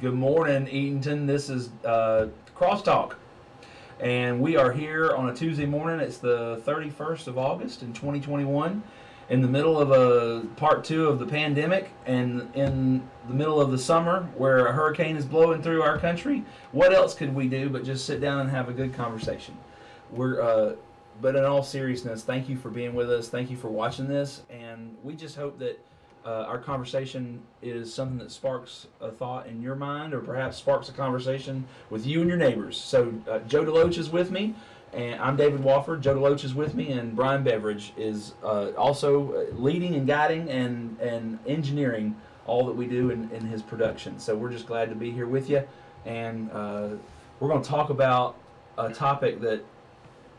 Good morning, Eatonton. This is Crosstalk, and we are here on a Tuesday morning. It's the 31st of August in 2021, in the middle of a part 2 of the pandemic, and in the middle of the summer where a hurricane is blowing through our country. What else could we do but just sit down and have a good conversation? But in all seriousness, thank you for being with us. Thank you for watching this, and we just hope that our conversation is something that sparks a thought in your mind, or perhaps sparks a conversation with you and your neighbors. So Joe DeLoach is with me, and I'm David Wofford. Joe DeLoach is with me, and Brian Beveridge is also leading and guiding and engineering all that we do in his production. So we're just glad to be here with you, and we're going to talk about a topic that,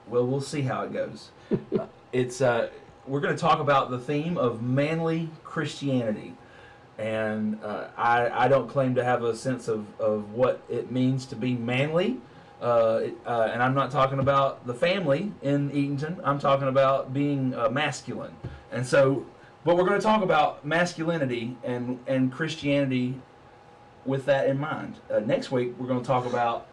well, we'll see how it goes. We're going to talk about the theme of manly Christianity. And I don't claim to have a sense of what it means to be manly. And I'm not talking about the family in Eatonton. I'm talking about being masculine. And so, but we're going to talk about masculinity and Christianity with that in mind. Next week, we're going to talk about,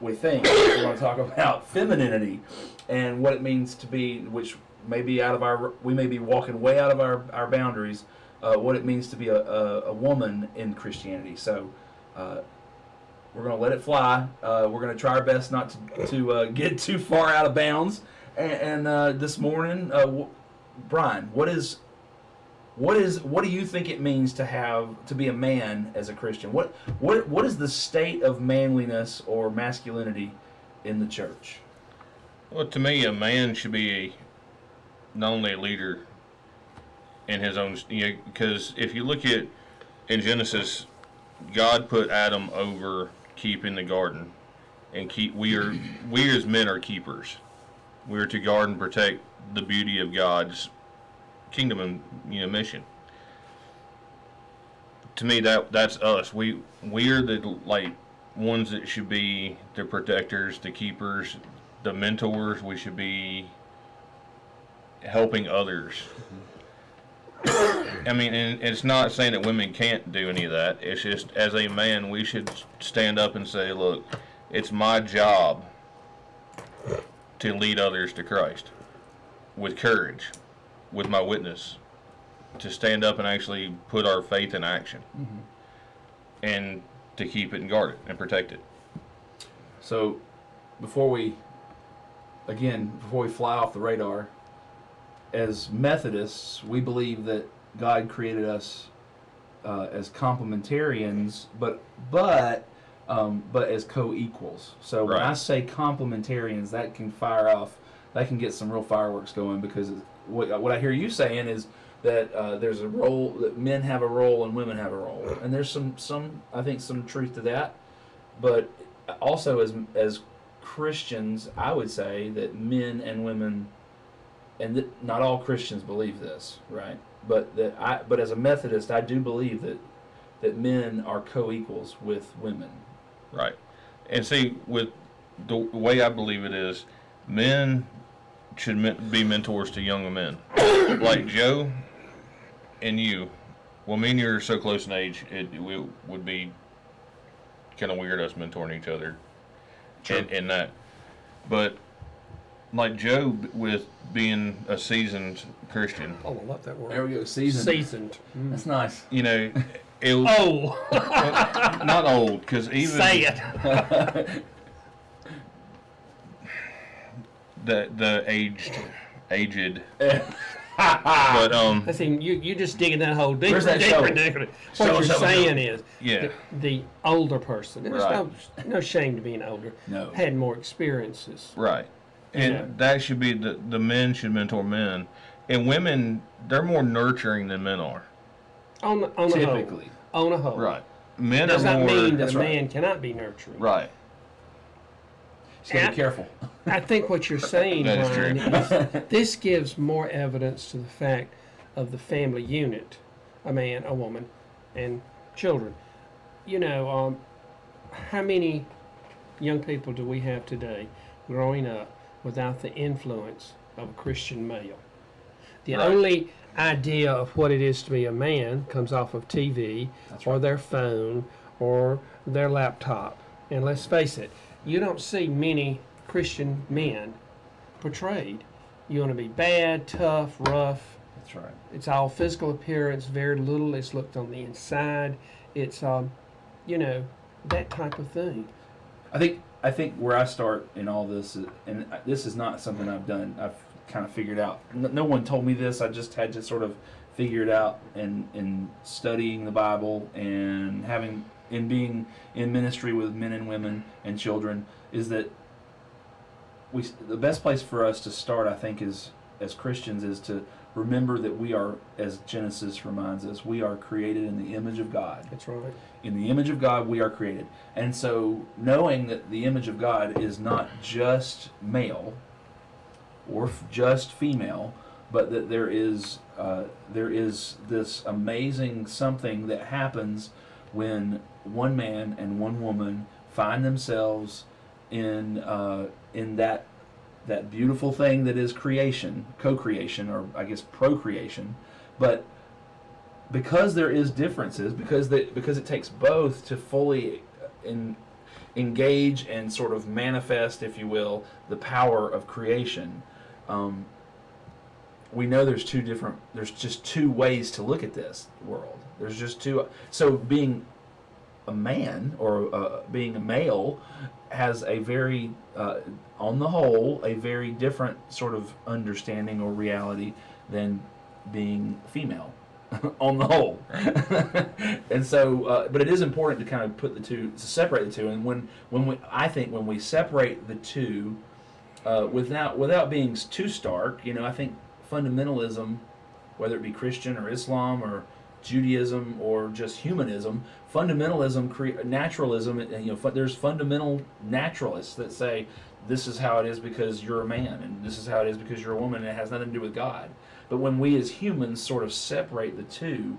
we're going to talk about femininity and what it means to be, which may be we may be walking way out of our boundaries, what it means to be a woman in Christianity. So we're going to let it fly. We're going to try our best not to get too far out of bounds. And this morning, Brian, what do you think it means to be a man as a Christian? What is the state of manliness or masculinity in the church? Well, to me, a man should be not only a leader in his own, because if you look at in Genesis, God put Adam over keeping the garden, and we as men are keepers. We are to guard and protect the beauty of God's kingdom and mission. To me, that's us. We are the ones that should be the protectors, the keepers, the mentors. We should be helping others. I mean, and it's not saying that women can't do any of that. It's just, as a man, we should stand up and say, look, it's my job to lead others to Christ with courage, with my witness, to stand up and actually put our faith in action, and to keep it and guard it and protect it. So before we fly off the radar, as Methodists, we believe that God created us as complementarians, but as co-equals. So when I say complementarians, that can get some real fireworks going, because what I hear you saying is that there's a role, that men have a role and women have a role, and there's some I think some truth to that. But also as Christians, I would say that men and women, and not all Christians believe this, right? But as a Methodist, I do believe that men are co-equals with women. Right. And see, with the way I believe it is, men should be mentors to younger men. Like Joe and you. Well, me and you are so close in age, it would be kind of weird us mentoring each other. Sure. in that. But like Joe, with being a seasoned Christian. Oh, I love that word. There we go, seasoned. Seasoned. That's nice. It was... Oh! Not old, because even... Say it! the aged... But I see, you just digging that hole deeper. Where's that What you're saying is, yeah, the older person, and right. there's no shame to being older, no. had more experiences. Right. And that should be, the men should mentor men. And women, they're more nurturing than men are. On a whole. Right. Men does are more... not mean that a right. man cannot be nurturing. Right. Just gotta be careful. I think what you're saying, Brian, is this gives more evidence to the fact of the family unit, a man, a woman, and children. How many young people do we have today growing up without the influence of a Christian male? The only idea of what it is to be a man comes off of TV or their phone or their laptop. And let's face it, you don't see many Christian men portrayed. You want to be bad, tough, rough. That's right. It's all physical appearance, very little is looked on the inside. It's, that type of thing. I think where I start in all this, and this is not something I've done. I've kind of figured out. No one told me this. I just had to sort of figure it out in studying the Bible and being in ministry with men and women and children. Is that the best place for us to start, I think, is as Christians, is to remember that we are, as Genesis reminds us, we are created in the image of God. That's right. In the image of God, we are created. And so, knowing that the image of God is not just male or just female, but that there is this amazing something that happens when one man and one woman find themselves in that beautiful thing that is creation, co-creation, or I guess procreation. But because there is differences, because it takes both to fully engage and sort of manifest, if you will, the power of creation. We know there's just two ways to look at this world. There's just two. So being a man or being a male has a very, on the whole, a very different sort of understanding or reality than being female. On the whole. And so, but it is important to kind of to separate the two. And when we separate the two, without being too stark, I think fundamentalism, whether it be Christian or Islam or Judaism or just humanism, fundamentalism, naturalism, there's fundamental naturalists that say this is how it is because you're a man, and this is how it is because you're a woman, and it has nothing to do with God. But when we as humans sort of separate the two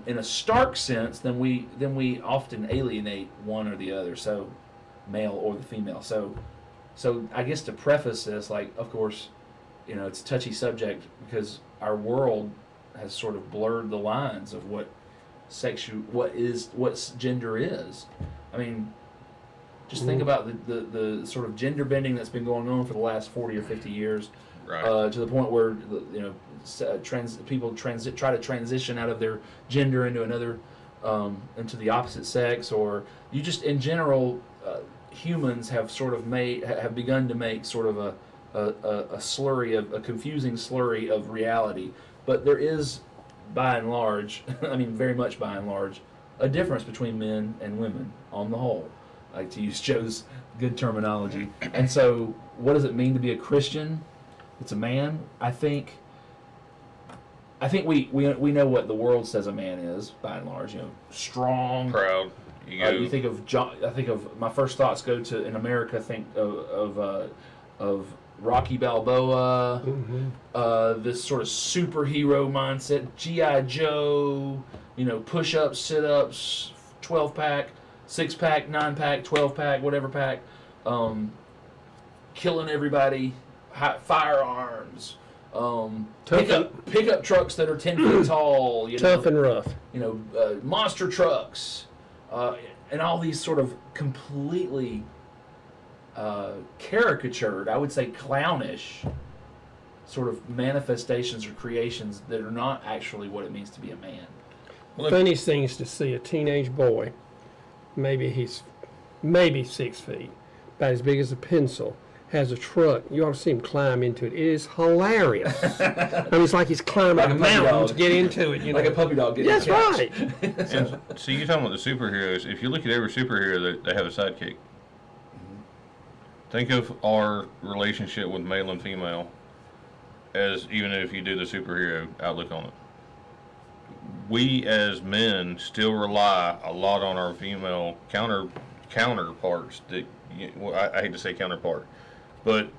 in a stark sense, then we often alienate one or the other, so male or the female. So I guess to preface this, of course, it's a touchy subject because our world has sort of blurred the lines of what gender is. I mean, just think about the sort of gender bending that's been going on for the last 40 or 50 years. Right. To the point where people try to transition out of their gender into another, into the opposite sex, or you just in general, humans have begun to make sort of a confusing slurry of reality. But there is, by and large, very much by and large, a difference between men and women on the whole. I like to use Joe's good terminology. And so, what does it mean to be a Christian? It's a man. I think we know what the world says a man is, by and large. Strong, proud. You think of John. I think of my first thoughts go to in America. Think of Rocky Balboa. Mm-hmm. This sort of superhero mindset. G.I. Joe. Push-ups, sit-ups, 12-pack, 6-pack, 9-pack, 12-pack, whatever pack. Killing everybody. Firearms, pickup trucks that are 10 feet tall, tough and rough, monster trucks, and all these sort of completely caricatured, I would say clownish, sort of manifestations or creations that are not actually what it means to be a man. Funniest thing is to see a teenage boy, maybe he's 6 feet, about as big as a pencil, has a truck. You ought to see him climb into it. It is hilarious. It's like he's climbing a mountain to get into it. Like a puppy dog getting That's right. And so you're talking about the superheroes. If you look at every superhero, they have a sidekick. Mm-hmm. Think of our relationship with male and female as, even if you do the superhero outlook on it, we as men still rely a lot on our female counterparts. That I hate to say counterpart, but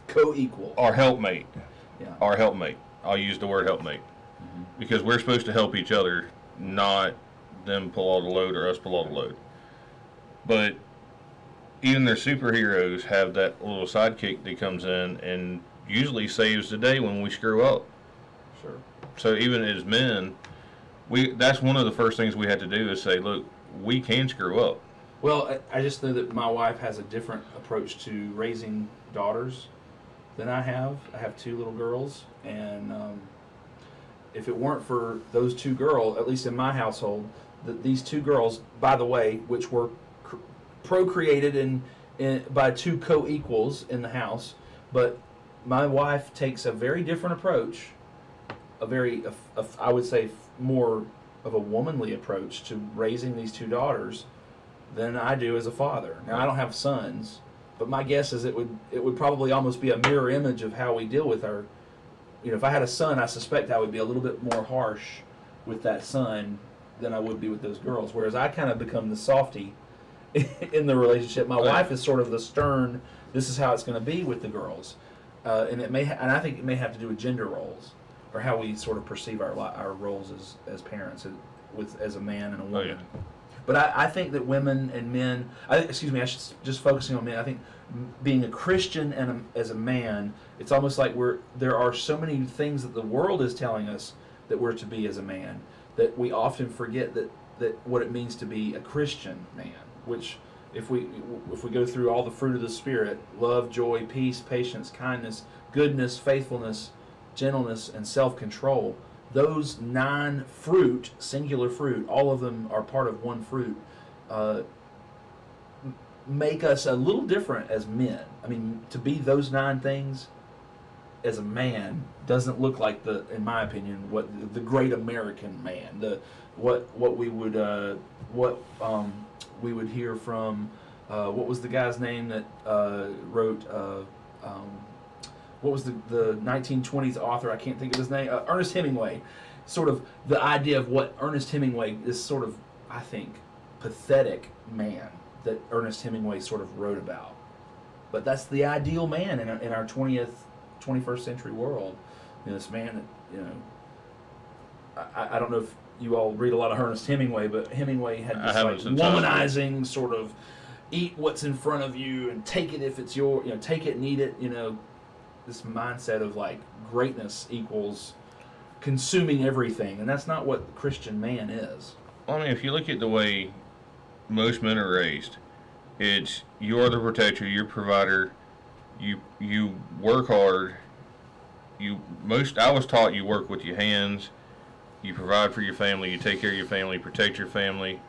co-equal. Our helpmate. Yeah. Our helpmate. I'll use the word helpmate. Mm-hmm. Because we're supposed to help each other, not them pull all the load or us pull all the load. But even their superheroes have that little sidekick that comes in and usually saves the day when we screw up. Sure. So even as men, that's one of the first things we have to do is say, look, we can screw up. Well, I just know that my wife has a different approach to raising daughters than I have. I have two little girls, and if it weren't for those two girls, at least in my household, these two girls, by the way, which were procreated by two co-equals in the house, but my wife takes a very different approach, I would say more of a womanly approach to raising these two daughters than I do as a father. Now I don't have sons, but my guess is it would probably almost be a mirror image of how we deal with our. If I had a son, I suspect I would be a little bit more harsh with that son than I would be with those girls. Whereas I kind of become the softy in the relationship. My wife is sort of the stern. This is how it's going to be with the girls, and and I think it may have to do with gender roles or how we sort of perceive our roles as parents, as a man and a woman. Oh, yeah. But I think that women and men, I should just focusing on men. I think being a Christian and as a man, it's almost like there are so many things that the world is telling us that we're to be as a man that we often forget that what it means to be a Christian man. Which, if we go through all the fruit of the Spirit, love, joy, peace, patience, kindness, goodness, faithfulness, gentleness, and self-control, those 9 fruit, singular fruit, all of them are part of one fruit, make us a little different as men. I mean, to be those 9 things as a man doesn't look like in my opinion, what the great American man, what we would hear from, what was the guy's name that wrote, what was the 1920s author? I can't think of his name. Ernest Hemingway. Sort of the idea of what Ernest Hemingway is sort of, I think, pathetic man that Ernest Hemingway sort of wrote about. But that's the ideal man in our 21st century world. This man that, I don't know if you all read a lot of Ernest Hemingway, but Hemingway had this womanizing sort of eat what's in front of you and take it if it's your, take it and eat it, this mindset of like greatness equals consuming everything, and that's not what the Christian man is. Well, I mean, if you look at the way most men are raised, it's you are the protector, you're provider, you work hard, I was taught you work with your hands, you provide for your family, you take care of your family, protect your family.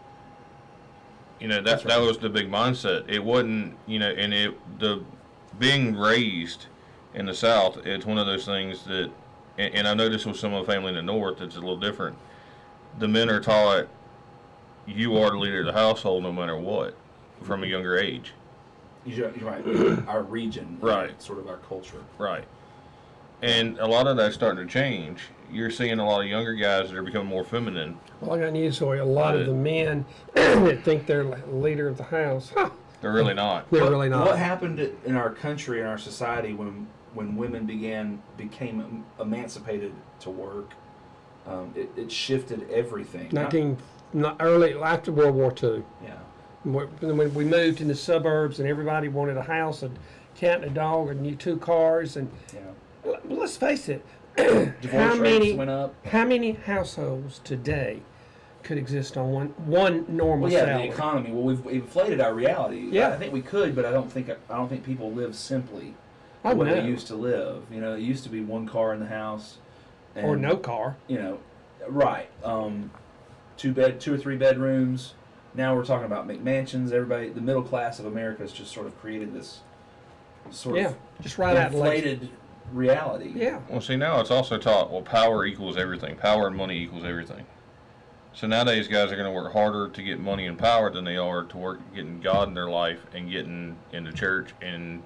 That was the big mindset. It wasn't, and the being raised in the South, it's one of those things that, and I noticed with some of the family in the North, it's a little different. The men are taught you are the leader of the household no matter what from a younger age. You're right. Our region, right? Sort of our culture, right. And a lot of that's starting to change. You're seeing a lot of younger guys that are becoming more feminine. Well, I got news for you. A lot of the men that think they're leader of the house, they're really not. They're really not. What happened in our country, in our society, when women became emancipated to work? It shifted everything. Early after World War II. Yeah. When we moved in the suburbs and everybody wanted a house, a cat and a dog, and 2 cars, and let's face it, divorce rates went up. How many households today could exist on one normal salary? The economy. Well, we've inflated our reality. Yeah. I think we could, but I don't think people live simply the way they used to live. It used to be 1 car in the house, or no car. Right. 2 or 3 bedrooms. Now we're talking about McMansions. Everybody, the middle class of America has just sort of created this sort of just right inflated reality. Yeah. Well, see, now it's also taught, power equals everything. Power and money equals everything. So nowadays, guys are going to work harder to get money and power than they are to work getting God in their life and getting into church and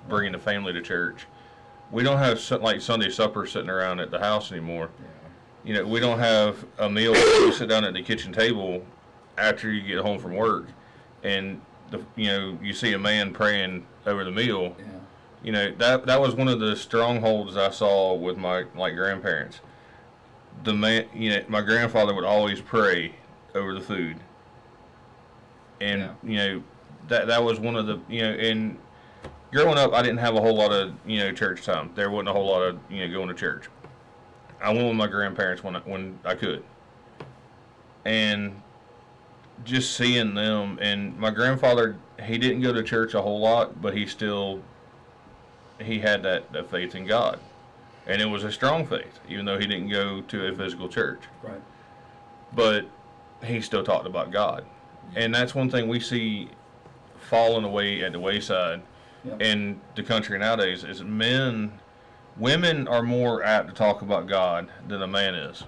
bringing the family to church. We don't have like Sunday supper sitting around at the house anymore. Yeah. We don't have a meal where you sit down at the kitchen table after you get home from work, and you see a man praying over the meal. Yeah. That was one of the strongholds I saw with my grandparents. The man, my grandfather would always pray over the food, and that was one of the and growing up, I didn't have a whole lot of church time. There wasn't a whole lot of going to church. I went with my grandparents when I could, and just seeing them. And my grandfather, he didn't go to church a whole lot, but he had that faith in God. And it was a strong faith, even though he didn't go to a physical church. Right. But he still talked about God. And that's one thing we see falling away at the wayside in the country nowadays is women are more apt to talk about God than a man is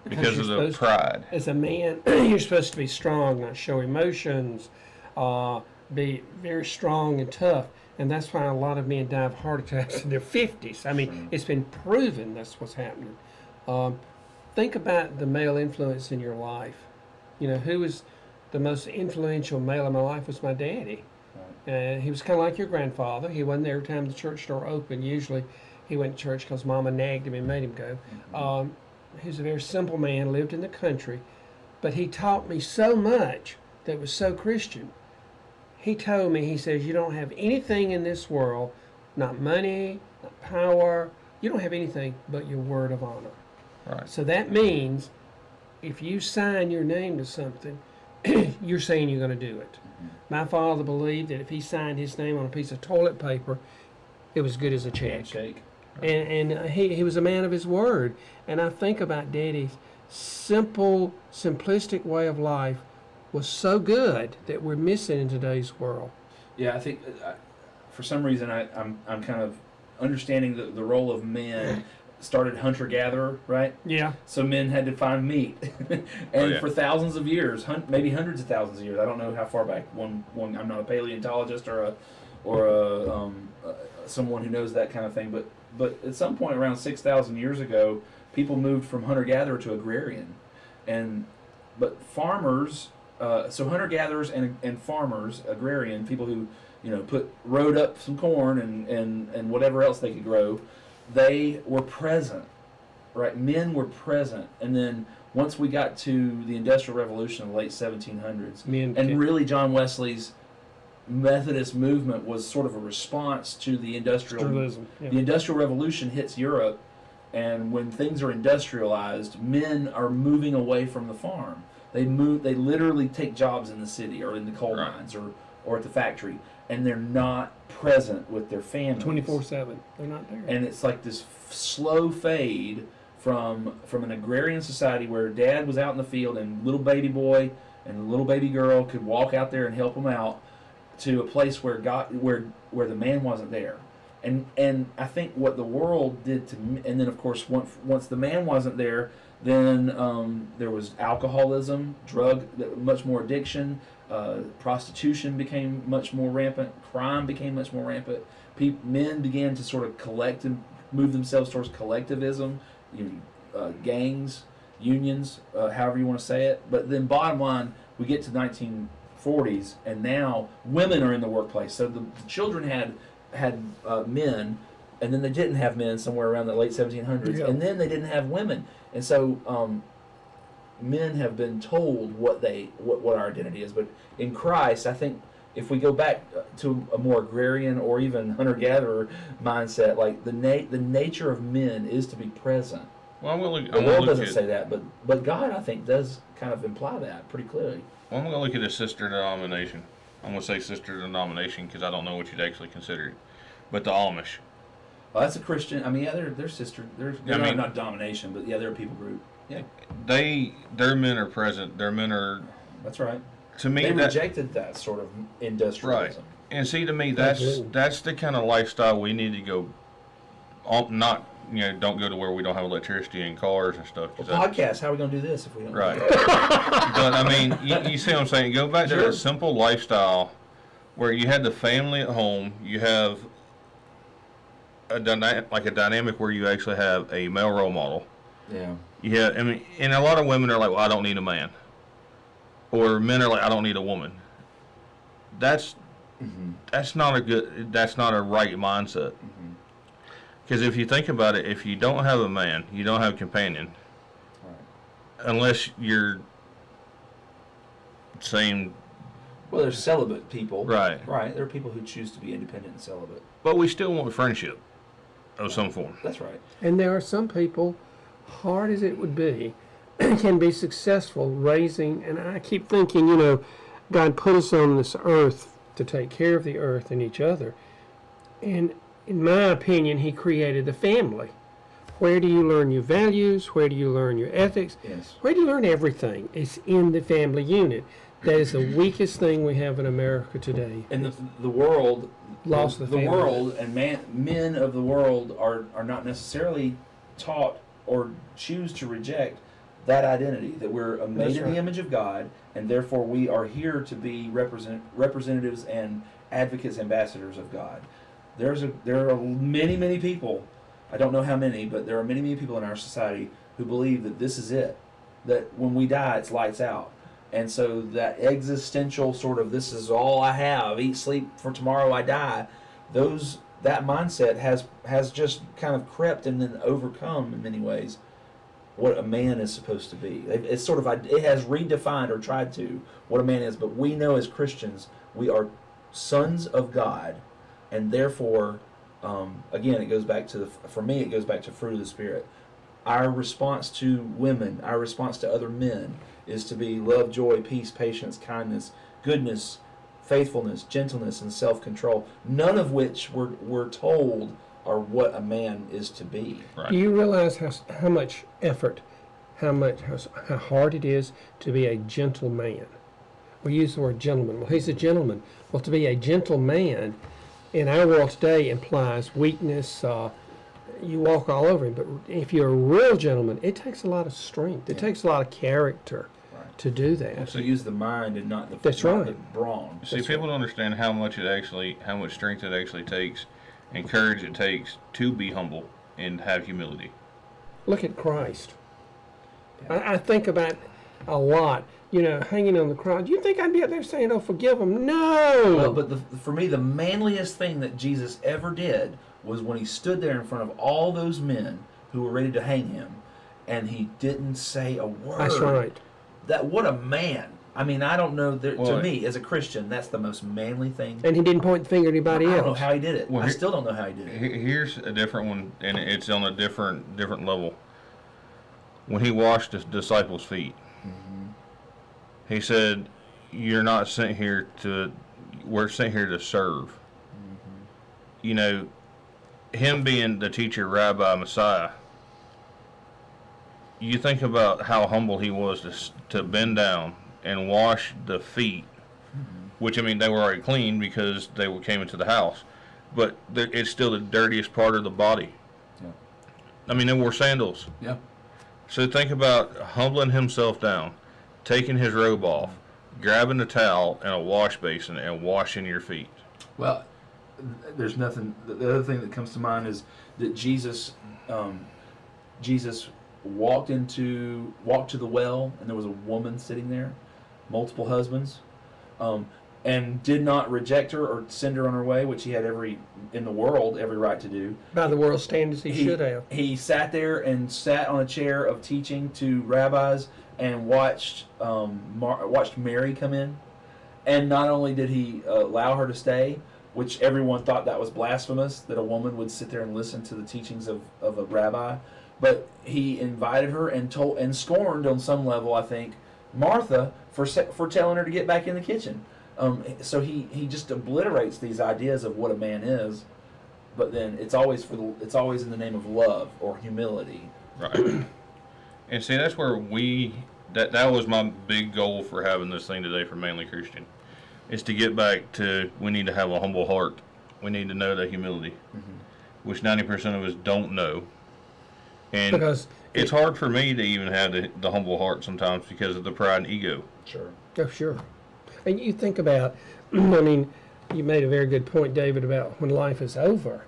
because of the pride. As a man, you're supposed to be strong, not show emotions, be very strong and tough. And that's why a lot of men die of heart attacks in their 50s. I mean, it's been proven that's what's happening. Think about the male influence in your life. You know, who was the most influential male in my life was my daddy. He was kind of like your grandfather. He wasn't there every time the church door opened. Usually he went to church because Mama nagged him and made him go. He was a very simple man, lived in the country, but he taught me so much that was so Christian. He told me, he says, you don't have anything in this world, not money, not power, you don't have anything but your word of honor. Right. So that means if you sign your name to something, you're saying you're going to do it. My father believed that if he signed his name on a piece of toilet paper, it was good as a check. Handshake. And he was a man of his word. And I think about Daddy's simple, simplistic way of life was so good that we're missing in today's world. Yeah, I think for some reason I'm kind of understanding the role of men. Started hunter-gatherer, right? Yeah. So men had to find meat, and for thousands of years, maybe hundreds of thousands of years. I don't know how far back. One. I'm not a paleontologist or a someone who knows that kind of thing. But at some point around 6,000 years ago, people moved from hunter-gatherer to agrarian, but farmers. So hunter-gatherers and farmers, agrarian people who rode up some corn and whatever else they could grow. They were present, right? Men were present, and then once we got to the Industrial Revolution in the late 1700s, really John Wesley's Methodist movement was sort of a response to the industrialism. Yeah. The Industrial Revolution hits Europe, and when things are industrialized, men are moving away from the farm. They literally take jobs in the city or in the coal mines or at the factory, and they're not present with their families 24/7. They're not there, and it's like this slow fade from an agrarian society where dad was out in the field and little baby boy and little baby girl could walk out there and help them out, to a place where the man wasn't there. And I think what the world did and then of course once the man wasn't there, then there was alcoholism, much more addiction, prostitution became much more rampant, crime became much more rampant. Men began to sort of collect and move themselves towards collectivism, gangs, unions, however you want to say it. But then bottom line, we get to 1940s, and now women are in the workplace. So the children had men, and then they didn't have men somewhere around the late 1700s, and then they didn't have women. And so men have been told what our identity is. But in Christ, I think if we go back to a more agrarian or even hunter-gatherer mindset, like the nature of men is to be present. Well, the world doesn't say that, but God, I think, does kind of imply that pretty clearly. Well, I'm going to look at a sister denomination. I'm going to say sister denomination because I don't know what you'd actually consider it. But the Amish. Well, that's a Christian. I mean, yeah, they're sister. They're not domination, but yeah, they're a people group. Yeah. Their men are present. Their men are. That's right. To me, they rejected that sort of industrialism. Right. And see, to me, that's the kind of lifestyle we need to go. Not don't go to where we don't have electricity and cars and stuff. Well, podcast. How are we going to do this if we don't? Right. But I mean, you see what I'm saying? Go back to that simple lifestyle where you had the family at home. You have a dynamic where you actually have a male role model. Yeah. Yeah, I mean, and a lot of women are like, well, I don't need a man. Or men are like, I don't need a woman. That's not a right mindset. Because if you think about it, if you don't have a man, you don't have a companion. Right. Unless you're saying... Well, there's celibate people. Right. Right. There are people who choose to be independent and celibate. But we still want friendship of some form. That's right. And there are some people, hard as it would be, can be successful raising, and I keep thinking, God put us on this earth to take care of the earth and each other. And in my opinion, he created the family. Where do you learn your values? Where do you learn your ethics? Yes. Where do you learn everything? It's in the family unit. That is the weakest thing we have in America today. And the world, Lost the family. world and men of the world are not necessarily taught or choose to reject that identity, that we're made That's in right. the image of God, and therefore we are here to be representatives and advocates, ambassadors of God. There are many people, I don't know how many, but there are many people in our society who believe that this is it, that when we die it's lights out. And so that existential sort of, this is all I have, eat, sleep, for tomorrow I die, that mindset has just kind of crept and then overcome in many ways what a man is supposed to be. It's sort of, it has redefined or tried to what a man is, but we know as Christians we are sons of God, and therefore, again, it goes back to for me it goes back to fruit of the Spirit. Our response to women, our response to other men, is to be love, joy, peace, patience, kindness, goodness, faithfulness, gentleness, and self-control, none of which we're told are what a man is to be. Right. Do you realize how much effort, how hard it is to be a gentleman? We use the word gentleman. Well, he's a gentleman. Well, to be a gentleman in our world today implies weakness. You walk all over him. But if you're a real gentleman, it takes a lot of strength. It Yeah. takes a lot of character Right. to do that. To use the mind and not the That's not right. the brawn. See, people don't understand how much strength it actually takes, and courage it takes to be humble and have humility. Look at Christ. Yeah. I think about a lot. Hanging on the cross. Do you think I'd be up there saying, "Oh, forgive him"? No. Well, but for me, the manliest thing that Jesus ever did was when he stood there in front of all those men who were ready to hang him, and he didn't say a word. That's right. What a man! I mean, I don't know. To Well, me, as a Christian, that's the most manly thing. And he didn't point the finger at anybody I don't know else. how he did it. Well, I here- still don't know how he did it. Here's a different one, and it's on a different level. When he washed his disciples' feet, he said, "You're not sent here to. We're sent here to serve." Him being the teacher, rabbi, Messiah. You think about how humble he was to bend down and wash the feet, which, I mean, they were already clean because they came into the house, but it's still the dirtiest part of the body. Yeah. I mean, they wore sandals. Yeah. So think about humbling himself down, taking his robe off, grabbing a towel and a wash basin and washing your feet. Well, there's nothing. The other thing that comes to mind is that Jesus walked to the well, and there was a woman sitting there, multiple husbands, and did not reject her or send her on her way, which he had every right to do. By the world standards, he should have. He sat there and sat on a chair of teaching to rabbis and watched Mary come in, and not only did he allow her to stay, which everyone thought that was blasphemous, that a woman would sit there and listen to the teachings of a rabbi, but he invited her and scorned on some level, I think, Martha for telling her to get back in the kitchen. So he just obliterates these ideas of what a man is, but then it's always in the name of love or humility. Right. And see, that's where that was my big goal for having this thing today for Manly Christian, is to get back to, we need to have a humble heart. We need to know that humility, which 90% of us don't know. And Because it's hard for me to even have the humble heart sometimes because of the pride and ego. Sure. Oh, sure. And you think about, I mean, you made a very good point, David, about when life is over.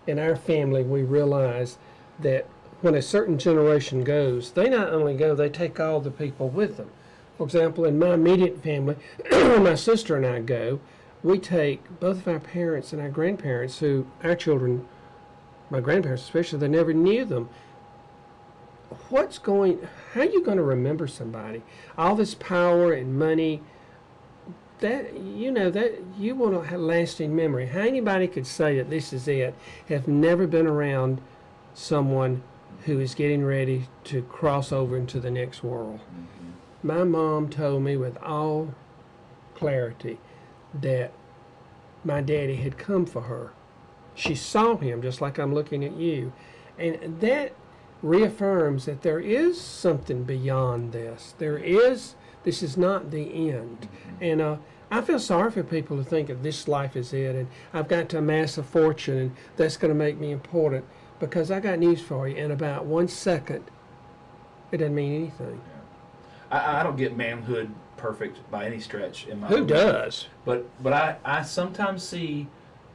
In our family, we realize that when a certain generation goes, they not only go, they take all the people with them. For example, in my immediate family, when my sister and I go, we take both of our parents and our grandparents, who our children, my grandparents especially, they never knew them. How are you going to remember somebody? All this power and money, that you want to have lasting memory. How anybody could say that this is it, have never been around someone who is getting ready to cross over into the next world. My mom told me with all clarity that my daddy had come for her. She saw him just like I'm looking at you. And that reaffirms that there is something beyond this. This is not the end. And I feel sorry for people who think that this life is it and I've got to amass a fortune and that's going to make me important. Because I got news for you. In about 1 second, it doesn't mean anything. I don't get manhood perfect by any stretch in my Who own does? life. But I sometimes see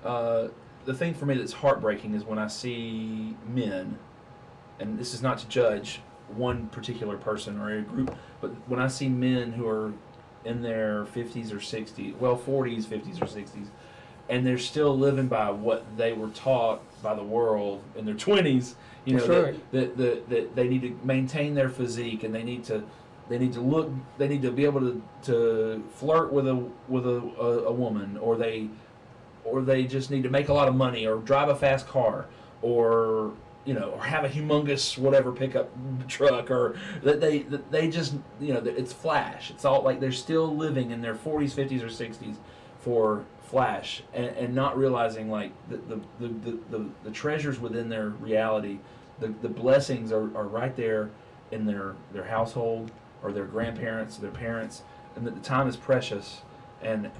the thing for me that's heartbreaking is when I see men, and this is not to judge one particular person or a group, but when I see men who are in their 50s or 60s, well, 40s, 50s or 60s, and they're still living by what they were taught by the world in their 20s, you know, That's that they need to maintain their physique and they need to be able to flirt with a woman, or they just need to make a lot of money or drive a fast car, or or have a humongous whatever pickup truck, or that they just it's flash. It's all like they're still living in their 40s, 50s, or 60s for flash, and not realizing like the treasures within their reality, the blessings are right there in their household or their grandparents, their parents, and that the time is precious, and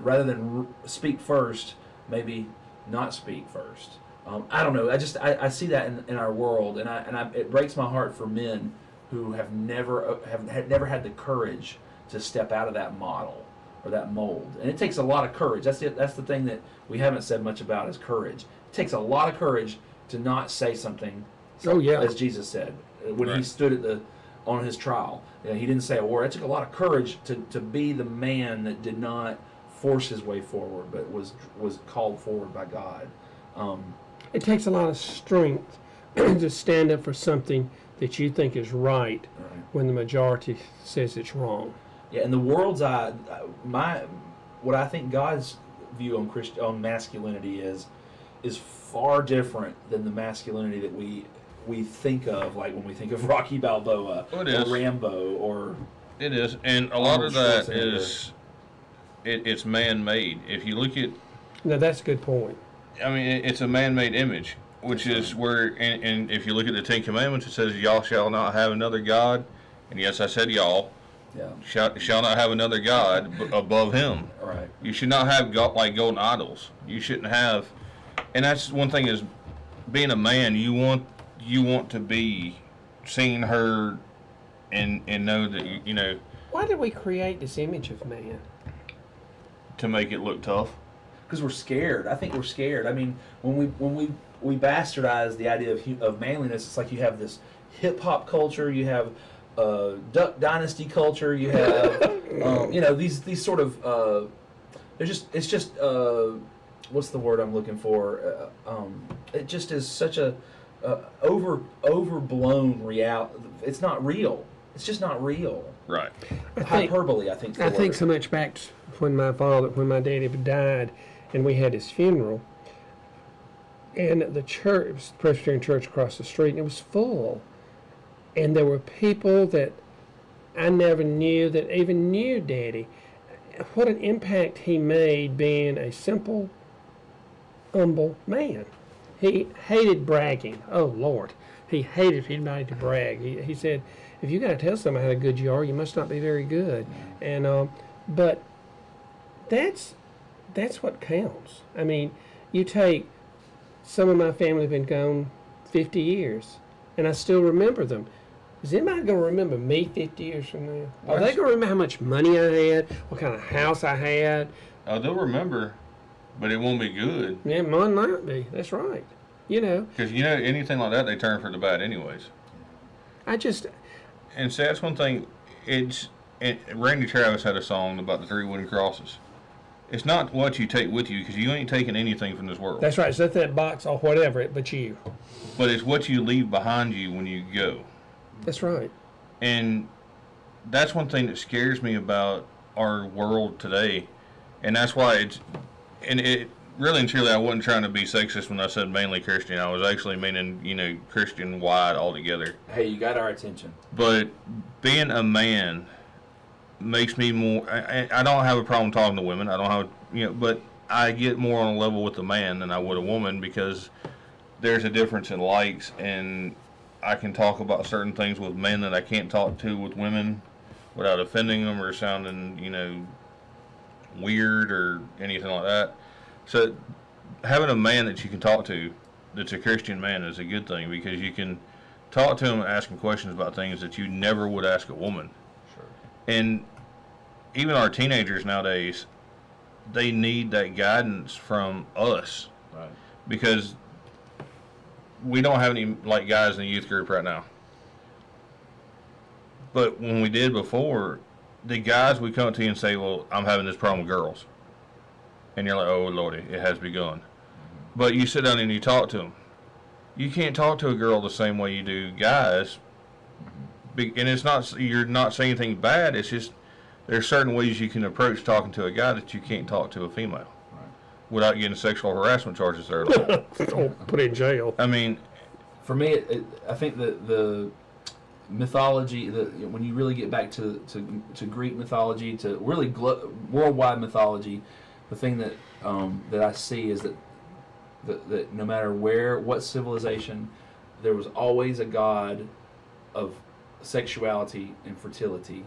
rather than speak first, maybe not speak first. I don't know. I see that in our world, and it breaks my heart for men who have never had the courage to step out of that model or that mold. And it takes a lot of courage. That's the thing that we haven't said much about is courage. It takes a lot of courage to not say something. Oh, yeah. As Jesus said when he stood on his trial. He didn't say a word. It took a lot of courage to be the man that did not force his way forward, but was called forward by God. It takes a lot of strength to stand up for something that you think is right when the majority says it's wrong. Yeah, in the world's eye, what I think God's view on masculinity is far different than the masculinity that we think of, like when we think of Rocky Balboa or Rambo or. It is, and a lot of that is it's man-made. If you look at. No, that's a good point. I mean, it's a man-made image, which is where, and if you look at the Ten Commandments, it says, "Y'all shall not have another god," and yes, I said y'all. Yeah. Shall not have another god above him. Right. You should not have like golden idols. You shouldn't have, and that's one thing is, being a man, you want to be seen, heard, and know that you know. Why did we create this image of man? To make it look tough. Because we're scared. I think we're scared. I mean, when we bastardize the idea of manliness, it's like you have this hip hop culture, you have Duck Dynasty culture, you have these sort of it's just what's the word I'm looking for? It just is such a overblown reality. It's not real. It's just not real. Right. Hyperbole, I think. I think so much back to when my daddy died, and we had his funeral, and the church, it was the Presbyterian church across the street, and it was full, and there were people that I never knew that even knew Daddy. What an impact he made being a simple, humble man. He hated bragging. Oh Lord, he hated anybody to brag. He said, if you got to tell somebody how good you are, you must not be very good. And but that's what counts. I mean, you take some of my family have been gone 50 years, and I still remember them. Is anybody going to remember me 50 years from now? Are they going to remember how much money I had, what kind of house I had? Oh, they'll remember, but it won't be good. Yeah, mine might be. That's right. Because anything like that, they turn for the bad anyways. And see, that's one thing. Randy Travis had a song about the 3 wooden crosses. It's not what you take with you, because you ain't taking anything from this world. That's right. It's not that box or whatever, but you. But it's what you leave behind you when you go. That's right. And that's one thing that scares me about our world today. And that's why really and truly, I wasn't trying to be sexist when I said mainly Christian. I was actually meaning, Christian wide altogether. Hey, you got our attention. But being a man makes me more. I don't have a problem talking to women. I don't have, but I get more on a level with a man than I would a woman because there's a difference in likes, and I can talk about certain things with men that I can't talk to with women without offending them or sounding, weird or anything like that. So having a man that you can talk to that's a Christian man is a good thing because you can talk to him and ask him questions about things that you never would ask a woman. Sure. And even our teenagers nowadays, they need that guidance from us. Right. Because we don't have any like guys in the youth group right now. But when we did before, the guys would come to you and say, well, I'm having this problem with girls. And you're like, oh, Lordy, it has begun. But you sit down and you talk to them. You can't talk to a girl the same way you do guys. And it's not, you're not saying anything bad. It's just there's certain ways you can approach talking to a guy that you can't talk to a female. Without getting sexual harassment charges there. Or put in jail. I mean, For me, I think the mythology, when you really get back to Greek mythology, to really worldwide mythology, the thing that I see is that no matter what civilization, there was always a god of sexuality and fertility,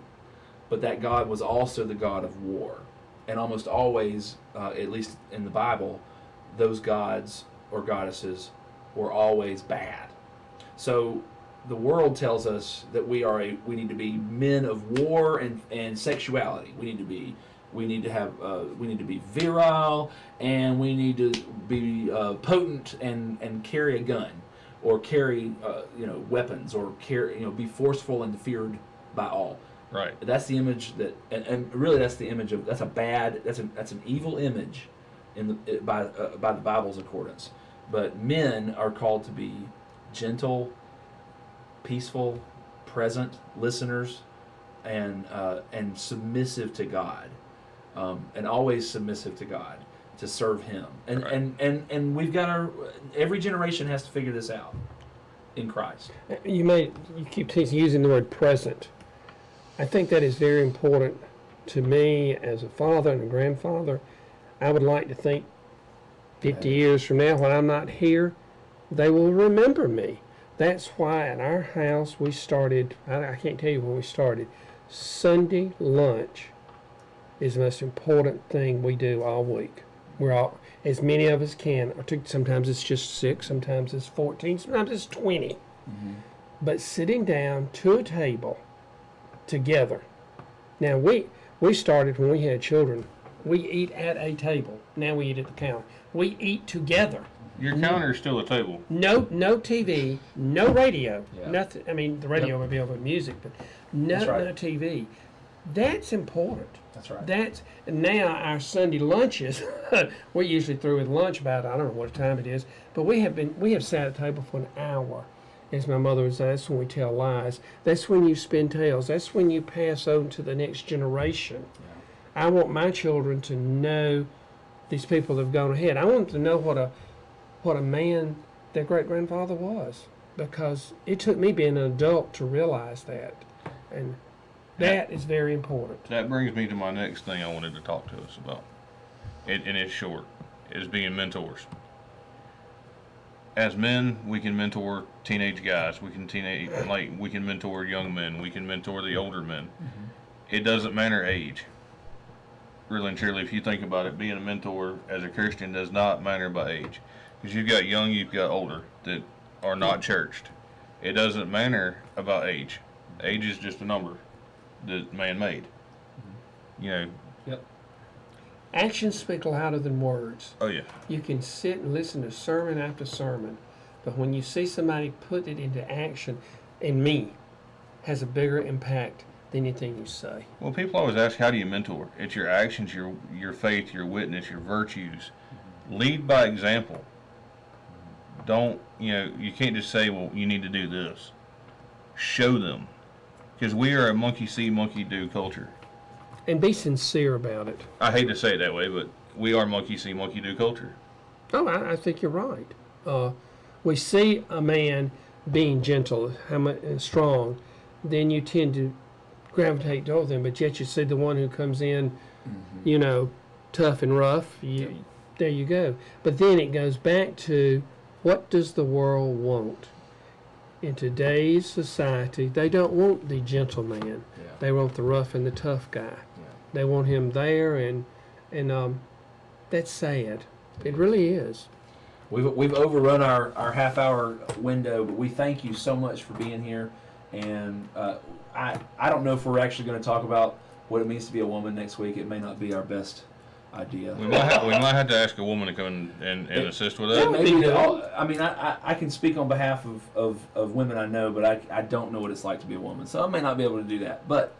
but that god was also the god of war. And almost always, at least in the Bible, those gods or goddesses were always bad. So the world tells us that we need to be men of war and sexuality. We need to be virile, and we need to be potent and carry a gun, or carry weapons, or be forceful and feared by all. right. That's the image and really that's the image of that's an evil image by the Bible's accordance. But men are called to be gentle, peaceful, present listeners, and submissive to God, and always submissive to God, to serve Him. And Right. and we've got every generation has to figure this out in Christ. You keep using the word present. I think that is very important to me as a father and a grandfather. I would like to think 50 years from now, when I'm not here, they will remember me. That's why at our house we started, I can't tell you when we started, Sunday lunch is the most important thing we do all week. We're all, as many of us can, sometimes it's just 6, sometimes it's 14, sometimes it's 20. Mm-hmm. But sitting down to a table together. Now we started when we had children. We eat at a table. Now we eat at the counter. We eat together. Your counter is still a table. No TV, no radio, Yeah. nothing. I mean, the radio would be over music, but no TV. That's important. That's right. Now our Sunday lunches. We're usually through with lunch about, I don't know what time it is, but we have sat at the table for an hour. As my mother would say, that's when we tell lies. That's when you spin tales. That's when you pass on to the next generation. Yeah. I want my children to know these people that have gone ahead. I want them to know what a man their great-grandfather was, because it took me being an adult to realize that. And that is very important. That brings me to my next thing I wanted to talk to us about. And it's short. Is being mentors. As men, we can mentor teenage guys. We can mentor young men. We can mentor the older men. Mm-hmm. It doesn't matter age. Really and truly, if you think about it, being a mentor as a Christian does not matter by age. Because you've got young, you've got older that are not churched. It doesn't matter about age. Age is just a number that man made. Mm-hmm. Yep. Actions speak louder than words. Oh yeah. You can sit and listen to sermon after sermon, but when you see somebody put it into action, and me, has a bigger impact than anything you say. Well, people always ask, how do you mentor? It's your actions, your faith, your witness, your virtues. Lead by example. Don't, you can't just say, well, you need to do this. Show them. Because we are a monkey see, monkey do culture. And be sincere about it. I hate to say it that way, but we are monkey see, monkey do culture. Oh, I think you're right. We see a man being gentle, how much and strong, then you tend to gravitate toward them. But yet you see the one who comes in, you know, tough and rough. There you go. But then it goes back to, what does the world want? In today's society, they don't want the gentleman. Yeah. They want the rough and the tough guy. They want him there, and that's sad. It really is. We've overrun our half hour window, but we thank you so much for being here. And I don't know if we're actually going to talk about what it means to be a woman next week. It may not be our best idea. We might have to ask a woman to come and assist with that. Maybe I mean, I can speak on behalf of women I know, but I don't know what it's like to be a woman, so I may not be able to do that. But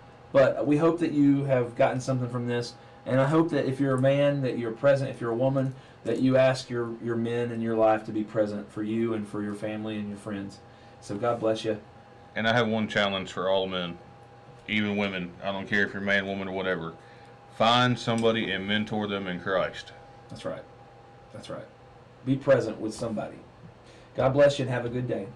we hope that you have gotten something from this, and I hope that if you're a man, that you're present. If you're a woman, that you ask your men in your life to be present for you and for your family and your friends. So God bless you. And I have one challenge for all men, even women. I don't care if you're man, woman, or whatever. Find somebody and mentor them in Christ. That's right. That's right. Be present with somebody. God bless you and have a good day.